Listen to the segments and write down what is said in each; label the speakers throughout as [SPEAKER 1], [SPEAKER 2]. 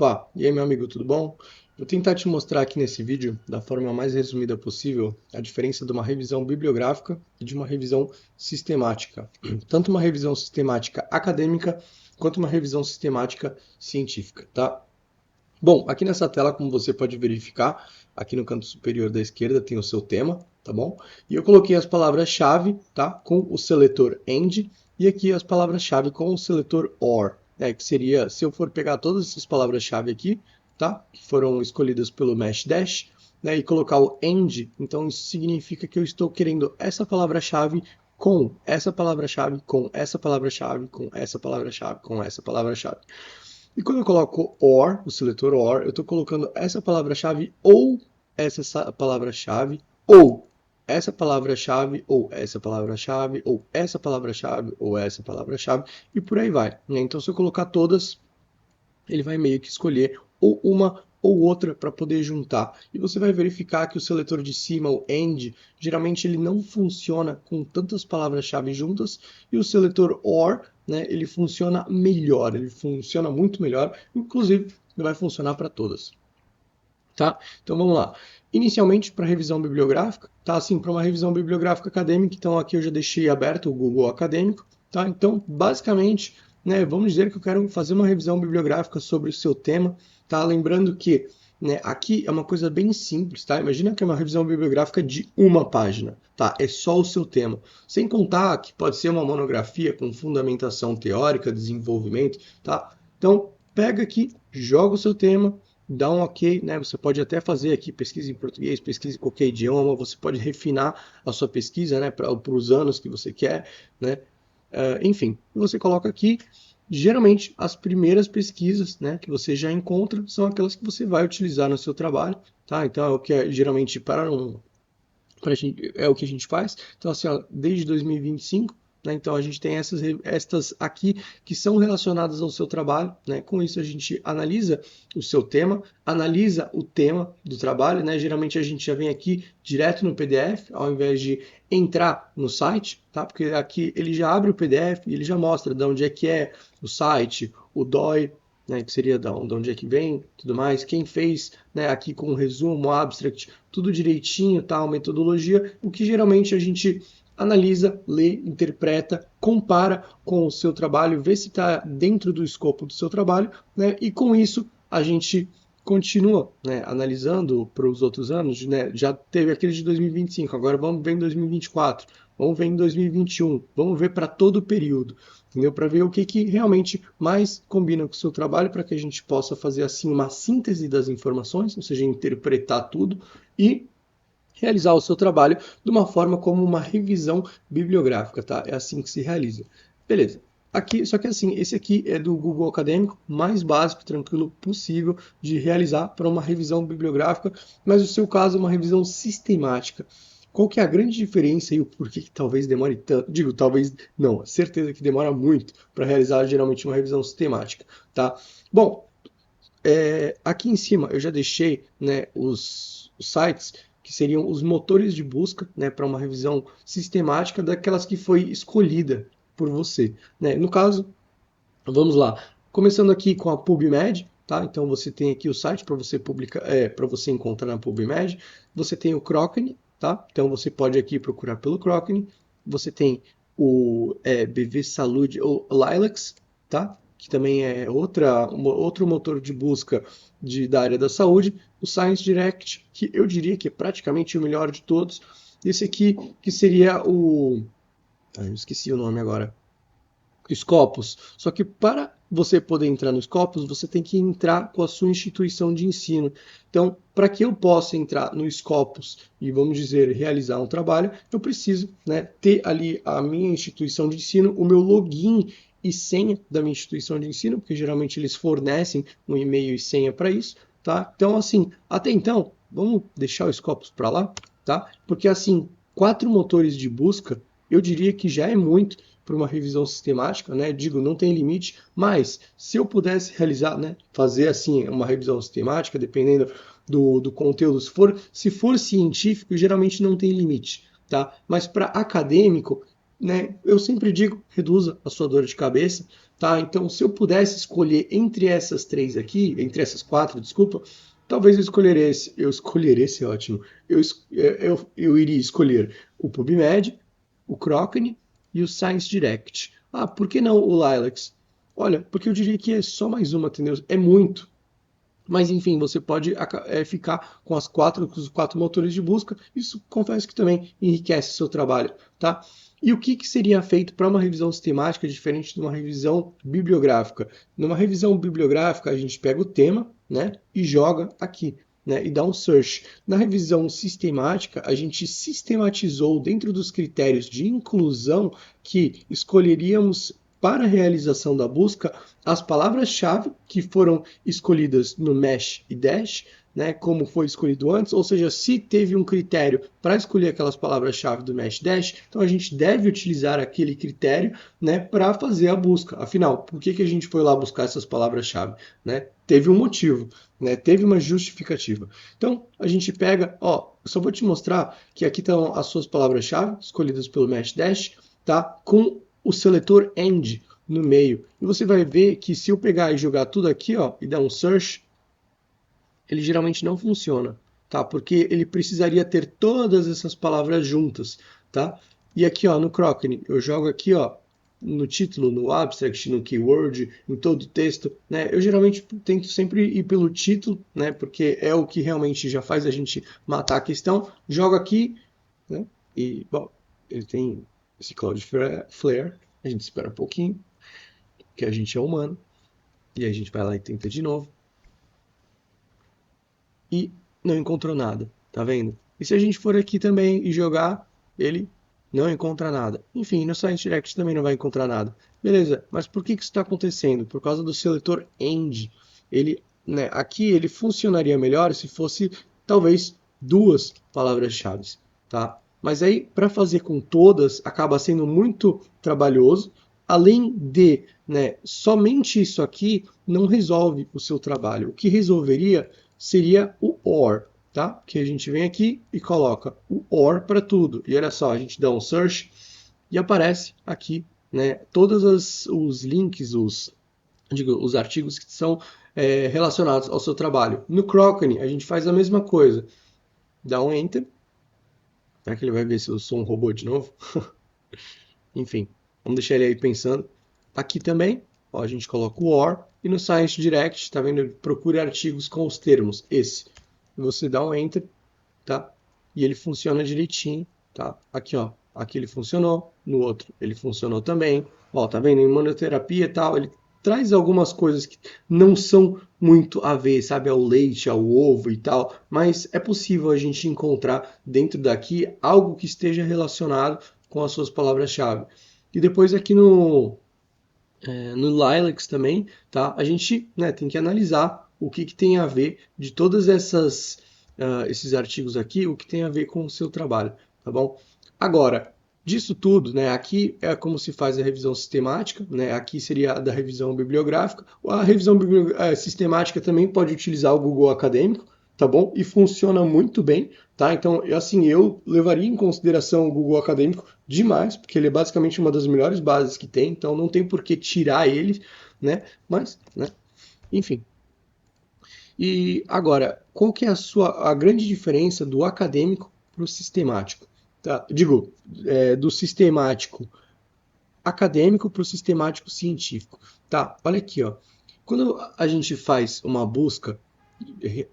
[SPEAKER 1] Opa, e aí meu amigo, tudo bom? Vou tentar te mostrar aqui nesse vídeo, da forma mais resumida possível, a diferença de uma revisão bibliográfica e de uma revisão sistemática. Tanto uma revisão sistemática acadêmica, quanto uma revisão sistemática científica, tá? Bom, aqui nessa tela, como você pode verificar, aqui no canto superior da esquerda tem o seu tema, tá bom? E eu coloquei as palavras-chave, tá? Com o seletor AND, e aqui as palavras-chave com o seletor OR, né? Que seria, se eu for pegar todas essas palavras-chave aqui, tá? Que foram escolhidas pelo Mesh Dash, né? E colocar o AND, então isso significa que eu estou querendo essa palavra-chave com essa palavra-chave, com essa palavra-chave, com essa palavra-chave, com essa palavra-chave. E quando eu coloco OR, o seletor OR, eu estou colocando essa palavra-chave ou essa palavra-chave, ou essa palavra-chave, ou essa palavra-chave, ou essa palavra-chave, ou essa palavra-chave, e por aí vai, né? Então, se eu colocar todas, ele vai meio que escolher ou uma ou outra para poder juntar. E você vai verificar que o seletor de cima, o AND, geralmente ele não funciona com tantas palavras-chave juntas, e o seletor OR, né, ele funciona melhor, ele funciona muito melhor, inclusive ele vai funcionar para todas. Tá? Então vamos lá. Inicialmente, para revisão bibliográfica, tá? Assim, para uma revisão bibliográfica acadêmica, então aqui eu já deixei aberto o Google Acadêmico, tá? Então, basicamente, né, vamos dizer que eu quero fazer uma revisão bibliográfica sobre o seu tema, tá? Lembrando que, né, aqui é uma coisa bem simples, tá? Imagina que é uma revisão bibliográfica de uma página, tá? É só o seu tema. Sem contar que pode ser uma monografia com fundamentação teórica, desenvolvimento, tá? Então, pega aqui, joga o seu tema, dá um ok, né? Você pode até fazer aqui pesquisa em português, pesquisa em qualquer idioma, você pode refinar a sua pesquisa, né, para os anos que você quer, né? Enfim, você coloca aqui. Geralmente, as primeiras pesquisas, né, que você já encontra são aquelas que você vai utilizar no seu trabalho, tá? Então, é o que é geralmente para um é o que a gente faz. Então, assim, ó, desde 2025, né, então a gente tem estas aqui que são relacionadas ao seu trabalho, né? Com isso a gente analisa o seu tema, analisa o tema do trabalho, né? Geralmente a gente já vem aqui direto no PDF, ao invés de entrar no site, tá? Porque aqui ele já abre o PDF e ele já mostra de onde é que é o site, o DOI, né, que seria de onde é que vem, tudo mais, quem fez, né, aqui com o resumo, abstract, tudo direitinho, tal, metodologia, o que geralmente a gente analisa, lê, interpreta, compara com o seu trabalho, vê se está dentro do escopo do seu trabalho, né, e com isso a gente continua, né, analisando para os outros anos, né, já teve aquele de 2025, agora vamos ver em 2024, vamos ver em 2021, vamos ver para todo o período, entendeu? Para ver o que realmente mais combina com o seu trabalho, para que a gente possa fazer assim uma síntese das informações, ou seja, interpretar tudo e realizar o seu trabalho de uma forma como uma revisão bibliográfica, tá? É assim que se realiza. Beleza. Aqui, só que assim, esse aqui é do Google Acadêmico, mais básico, tranquilo possível de realizar para uma revisão bibliográfica, mas no seu caso, uma revisão sistemática. Qual que é a grande diferença e o porquê que talvez demore tanto? Digo, talvez não, certeza que demora muito para realizar geralmente uma revisão sistemática, tá? Bom, aqui em cima eu já deixei, né, os sites que seriam os motores de busca, né, para uma revisão sistemática daquelas que foi escolhida por você, né? No caso, vamos lá. Começando aqui com a PubMed, tá? Então você tem aqui o site para você publicar, para você encontrar na PubMed. Você tem o Cochrane, tá? Então você pode aqui procurar pelo Cochrane. Você tem o BV Saúde ou Lilacs, tá? Que também é outro motor de busca da área da saúde. O Science Direct, que eu diria que é praticamente o melhor de todos. Esse aqui que seria o... eu esqueci o nome agora. Scopus. Só que para você poder entrar no Scopus, você tem que entrar com a sua instituição de ensino. Então, para que eu possa entrar no Scopus e, vamos dizer, realizar um trabalho, eu preciso, né, ter ali a minha instituição de ensino, o meu login e senha da minha instituição de ensino, porque geralmente eles fornecem um e-mail e senha para isso, tá? Então, assim, até então, vamos deixar o Scopus para lá, tá? Porque, assim, 4 motores de busca, eu diria que já é muito para uma revisão sistemática, né? Digo, não tem limite, mas se eu pudesse realizar, né, fazer assim uma revisão sistemática, dependendo do conteúdo, se for científico, geralmente não tem limite, tá? Mas para acadêmico, né, eu sempre digo, reduza a sua dor de cabeça, tá? Então, se eu pudesse escolher entre essas três aqui, entre essas quatro, desculpa, talvez eu escolher esse, ótimo, eu iria escolher o PubMed, o Chrocony e o Science Direct. Ah, por que não o Lilacs? Olha, porque eu diria que é só mais uma, entendeu? É muito. Mas enfim, você pode ficar com os quatro motores de busca. Isso confesso que também enriquece o seu trabalho, tá? E o que seria feito para uma revisão sistemática diferente de uma revisão bibliográfica? Numa revisão bibliográfica, a gente pega o tema, né, e joga aqui, né, e dá um search. Na revisão sistemática, a gente sistematizou dentro dos critérios de inclusão que escolheríamos para a realização da busca as palavras-chave que foram escolhidas no mesh e dash, né, como foi escolhido antes, ou seja, se teve um critério para escolher aquelas palavras-chave do mesh dash, então a gente deve utilizar aquele critério, né, para fazer a busca. Afinal, por que a gente foi lá buscar essas palavras-chave? Né? Teve um motivo, né? Teve uma justificativa. Então, a gente pega, ó, eu só vou te mostrar que aqui estão as suas palavras-chave escolhidas pelo mesh dash, tá? Com o seletor end no meio. E você vai ver que se eu pegar e jogar tudo aqui, ó, e dar um search, ele geralmente não funciona, tá? Porque ele precisaria ter todas essas palavras juntas, tá? E aqui, ó, no Chrocony, eu jogo aqui, ó, no título, no abstract, no keyword, em todo o texto, né? Eu geralmente tento sempre ir pelo título, né? Porque é o que realmente já faz a gente matar a questão. Jogo aqui, né? E, bom, ele tem esse Cloudflare, a gente espera um pouquinho, que a gente é humano, e a gente vai lá e tenta de novo. E não encontrou nada, tá vendo? E se a gente for aqui também e jogar, ele não encontra nada. Enfim, no Science Direct também não vai encontrar nada. Beleza, mas por que isso está acontecendo? Por causa do seletor end. Ele, né, aqui ele funcionaria melhor se fosse talvez duas palavras-chave, tá? Mas aí, para fazer com todas, acaba sendo muito trabalhoso. Além de, né, somente isso aqui não resolve o seu trabalho. O que resolveria seria o OR, tá? Que a gente vem aqui e coloca o OR para tudo. E olha só, a gente dá um search e aparece aqui, né, todos os links, os artigos que são relacionados ao seu trabalho. No Chrocony, a gente faz a mesma coisa. Dá um Enter. Será que ele vai ver se eu sou um robô de novo? Enfim, vamos deixar ele aí pensando. Aqui também, ó, a gente coloca o OR. E no Science Direct, tá vendo? Procure artigos com os termos. Esse. Você dá um Enter, tá? E ele funciona direitinho, tá? Aqui, ó. Aqui ele funcionou. No outro, ele funcionou também. Ó, tá vendo? Em imunoterapia e tal, ele traz algumas coisas que não são muito a ver, sabe? Ao leite, ao ovo e tal. Mas é possível a gente encontrar dentro daqui algo que esteja relacionado com as suas palavras-chave. E depois aqui no Lilacs também, tá? A gente, né, tem que analisar o que tem a ver de todas esses artigos aqui, o que tem a ver com o seu trabalho, tá bom? Agora, disso tudo, né, aqui é como se faz a revisão sistemática, né, aqui seria a da revisão bibliográfica. A revisão sistemática também pode utilizar o Google Acadêmico, tá bom? E funciona muito bem, tá? Então, assim, eu levaria em consideração o Google Acadêmico demais, porque ele é basicamente uma das melhores bases que tem, então não tem por que tirar ele, né? Mas, né? Enfim. E agora, qual que é a grande diferença do acadêmico para o sistemático? Tá? Digo, do sistemático acadêmico para o sistemático científico. Tá, olha aqui, ó. Quando a gente faz uma busca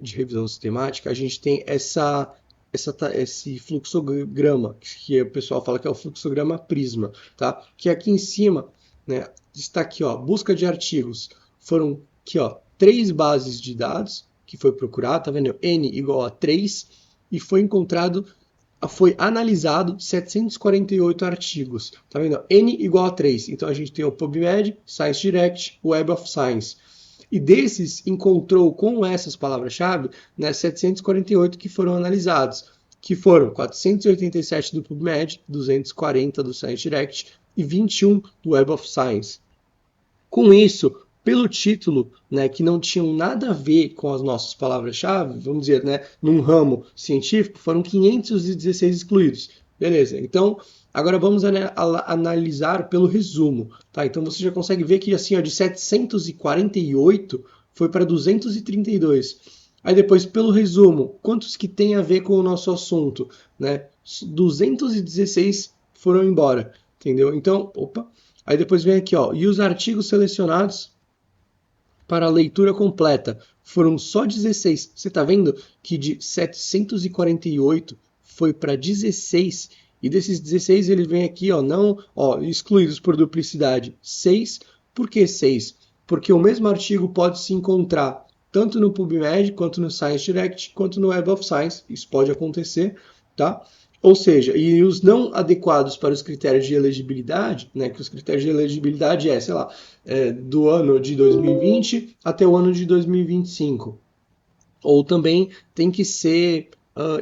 [SPEAKER 1] de revisão sistemática, a gente tem esse fluxograma, que o pessoal fala que é o fluxograma Prisma, tá? Que aqui em cima, né, está aqui, ó, busca de artigos. Foram aqui, ó, 3 bases de dados que foi procurado, tá vendo? N igual a 3 e foi analisado 748 artigos. Tá vendo? N igual a 3. Então a gente tem o PubMed, Science Direct, Web of Science. E desses encontrou com essas palavras-chave, né, 748 que foram analisados, que foram 487 do PubMed, 240 do Science Direct e 21 do Web of Science. Com isso, pelo título, né, que não tinham nada a ver com as nossas palavras-chave, vamos dizer, né, num ramo científico, foram 516 excluídos. Beleza, então agora vamos analisar pelo resumo, tá? Então você já consegue ver que assim, ó, de 748 foi para 232. Aí depois, pelo resumo, quantos que tem a ver com o nosso assunto, né? 216 foram embora, entendeu? Então, opa. Aí depois vem aqui, ó, e os artigos selecionados para a leitura completa foram só 16. Você está vendo que de 748 foi para 16 e desses 16 ele vem aqui, ó, não, ó, excluídos por duplicidade, 6. Por que 6? Porque o mesmo artigo pode se encontrar tanto no PubMed, quanto no Science Direct, quanto no Web of Science. Isso pode acontecer, tá? Ou seja, e os não adequados para os critérios de elegibilidade, né, que os critérios de elegibilidade sei lá, do ano de 2020 até o ano de 2025. Ou também tem que ser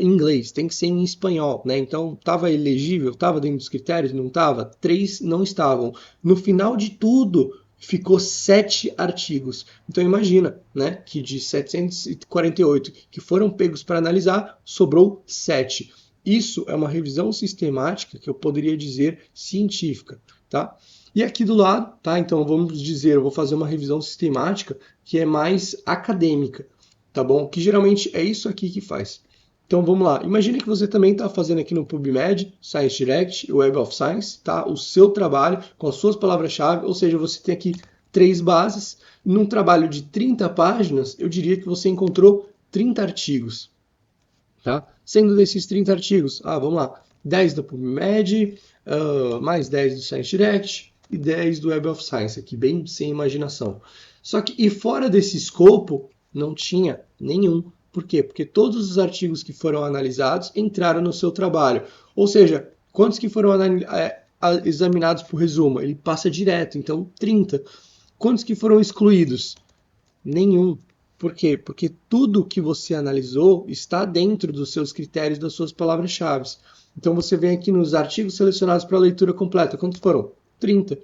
[SPEAKER 1] em inglês, tem que ser em espanhol, né? Então, estava elegível, estava dentro dos critérios, não estava? 3 não estavam. No final de tudo, ficou 7 artigos. Então, imagina, né, que de 748 que foram pegos para analisar, sobrou 7. Isso é uma revisão sistemática que eu poderia dizer científica, tá? E aqui do lado, tá? Então vamos dizer, eu vou fazer uma revisão sistemática que é mais acadêmica, tá bom? Que geralmente é isso aqui que faz. Então vamos lá. Imagine que você também está fazendo aqui no PubMed, Science Direct, Web of Science, tá? O seu trabalho com as suas palavras-chave, ou seja, você tem aqui 3 bases. Num trabalho de 30 páginas, eu diria que você encontrou 30 artigos, tá? Sendo desses 30 artigos, vamos lá, 10 do PubMed, mais 10 do Science Direct e 10 do Web of Science, aqui bem sem imaginação. Só que, e fora desse escopo, não tinha nenhum. Por quê? Porque todos os artigos que foram analisados entraram no seu trabalho. Ou seja, quantos que foram examinados por resumo? Ele passa direto, então 30. Quantos que foram excluídos? Nenhum. Por quê? Porque tudo que você analisou está dentro dos seus critérios, das suas palavras-chave. Então você vem aqui nos artigos selecionados para leitura completa. Quantos foram? 30.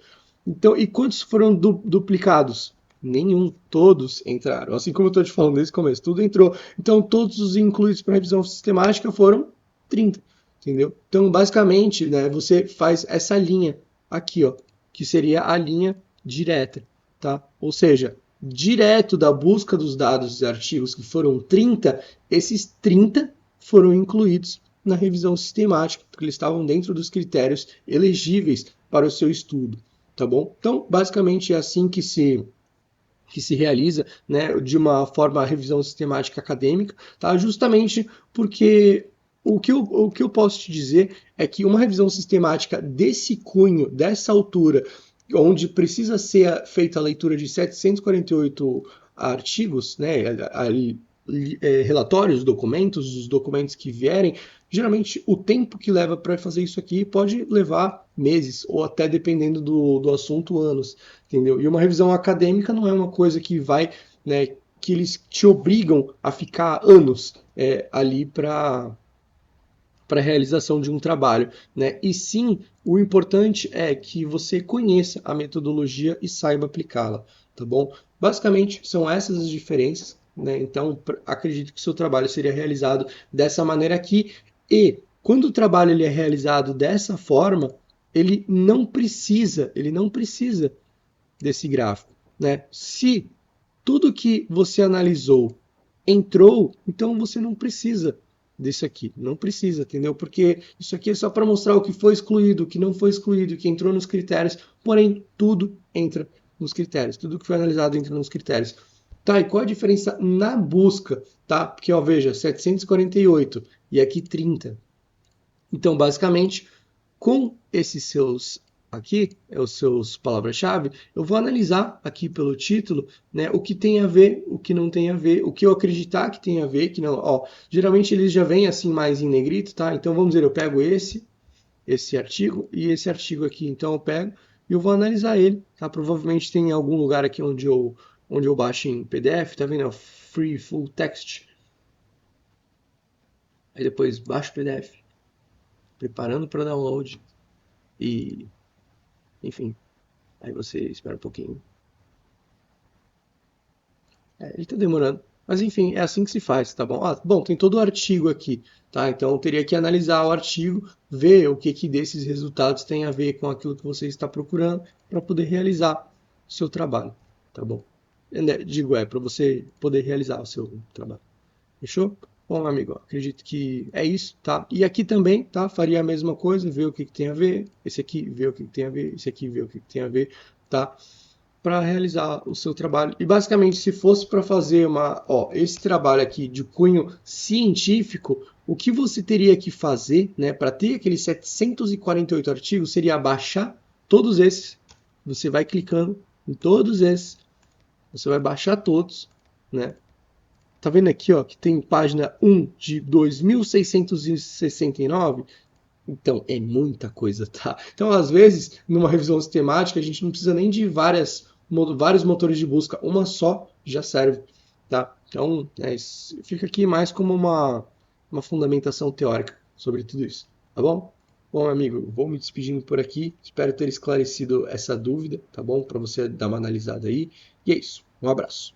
[SPEAKER 1] Então, e quantos foram duplicados? Nenhum. Todos entraram. Assim como eu estou te falando desde o começo, tudo entrou. Então, todos os incluídos para revisão sistemática foram 30. Entendeu? Então, basicamente, né, você faz essa linha aqui, ó, que seria a linha direta, tá? Ou seja, direto da busca dos dados e artigos, que foram 30, esses 30 foram incluídos na revisão sistemática, porque eles estavam dentro dos critérios elegíveis para o seu estudo, tá bom? Então, basicamente é assim que se realiza, né, de uma forma a revisão sistemática acadêmica, tá? Justamente porque o que eu posso te dizer é que uma revisão sistemática desse cunho, dessa altura, onde precisa ser feita a leitura de 748 artigos, né, relatórios, documentos, os documentos que vierem, geralmente o tempo que leva para fazer isso aqui pode levar meses, ou até dependendo do assunto, anos, entendeu? E uma revisão acadêmica não é uma coisa que vai, né, que eles te obrigam a ficar anos ali para a realização de um trabalho, né? E sim, o importante é que você conheça a metodologia e saiba aplicá-la, tá bom? Basicamente, são essas as diferenças, né? Então, acredito que o seu trabalho seria realizado dessa maneira aqui. E quando o trabalho ele é realizado dessa forma, ele não precisa desse gráfico, né? Se tudo que você analisou entrou, então você não precisa disso aqui, não precisa, entendeu? Porque isso aqui é só para mostrar o que foi excluído, o que não foi excluído, o que entrou nos critérios, porém tudo entra nos critérios, tudo que foi analisado entra nos critérios. Tá, e qual a diferença na busca, tá? Porque, ó, veja, 748 e aqui 30. Então, basicamente, com esses seus aqui, os seus palavras-chave, eu vou analisar aqui pelo título, né, o que tem a ver, o que não tem a ver, o que eu acreditar que tem a ver, que não, ó, geralmente eles já vêm assim mais em negrito, tá? Então vamos dizer, eu pego esse artigo e esse artigo aqui, então eu pego e eu vou analisar ele, tá? Provavelmente tem algum lugar aqui onde eu baixo em PDF, tá vendo? Free Full Text. Aí depois baixo o PDF, preparando para download e enfim, aí você espera um pouquinho. Ele está demorando. Mas enfim, é assim que se faz, tá bom? Ah, bom, tem todo o artigo aqui, tá? Então eu teria que analisar o artigo, ver o que que desses resultados tem a ver com aquilo que você está procurando para poder realizar o seu trabalho, tá bom? Digo, para você poder realizar o seu trabalho. Fechou? Bom, amigo, acredito que é isso, tá? E aqui também, tá? Faria a mesma coisa, ver o que que tem a ver, esse aqui, ver o que que tem a ver, esse aqui, ver o que que tem a ver, tá? Para realizar o seu trabalho. E basicamente, se fosse para fazer esse trabalho aqui de cunho científico, o que você teria que fazer, né, para ter aqueles 748 artigos, seria baixar todos esses. Você vai clicando em todos esses, você vai baixar todos, né? Tá vendo aqui, ó, que tem página 1 de 2669? Então, é muita coisa, tá? Então, às vezes, numa revisão sistemática, a gente não precisa nem de vários motores de busca, uma só já serve, tá? Então, fica aqui mais como uma fundamentação teórica sobre tudo isso, tá bom? Bom, amigo, vou me despedindo por aqui. Espero ter esclarecido essa dúvida, tá bom? Para você dar uma analisada aí. E é isso. Um abraço.